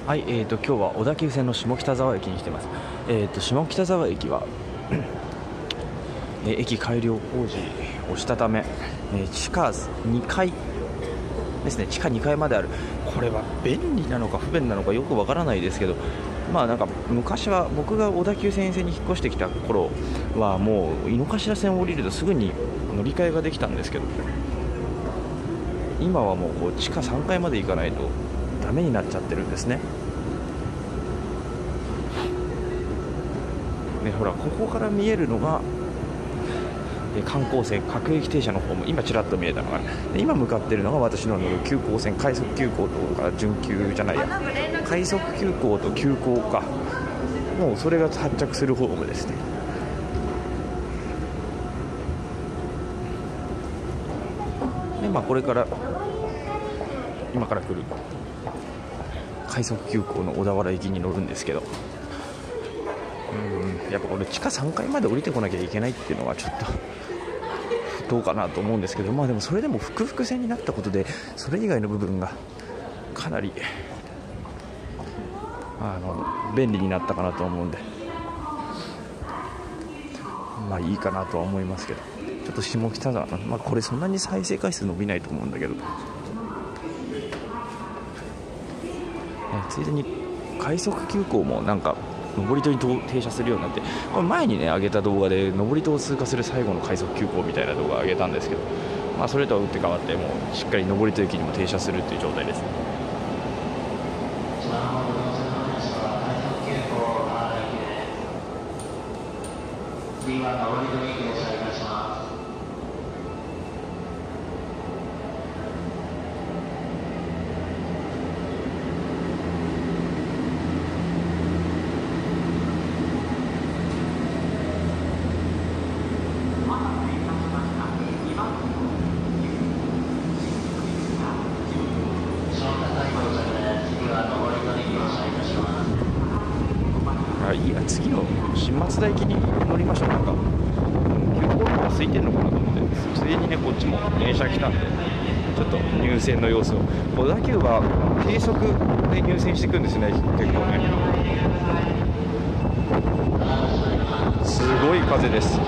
はい、今日は小田急線の下北沢駅に来てます。下北沢駅は駅改良工事をしたため、地下2階ですね。地下2階まである。これは便利なのか不便なのかよくわからないですけど、まあなんか昔は僕が小田急線に引っ越してきた頃はもう井の頭線を降りるとすぐに乗り換えができたんですけど、今はもうこう地下3階まで行かないとダメになっちゃってるんですね。ほらここから見えるのが観光線各駅停車のホーム、今ちらっと見えたのが、今向かっているのが私の乗る急行線、快速急行とか準急じゃないや、快速急行と急行か、もうそれが発着するホームですね。でこれから今から来る快速急行の小田原駅に乗るんですけど、やっぱこれ地下3階まで降りてこなきゃいけないっていうのはちょっとどうかなと思うんですけど、でもそれでも複々線になったことでそれ以外の部分がかなり便利になったかなと思うんで、いいかなとは思いますけど、ちょっと下北沢の、これそんなに再生回数伸びないと思うんだけど、ついでに快速急行もなんか上り戸に停車するようになって、これ前にね上げた動画で上り戸を通過する最後の快速急行みたいな動画を上げたんですけど、それとは打って変わってもうしっかり上り戸駅にも停車するっていう状態ですね。いや次の新松田駅に乗りましょう。なんか急行が空いてるのかなと思って、ついでにねこっちも電車来たんでちょっと入線の様子を、小田急は低速で入線していくんですね。結構ねすごい風です。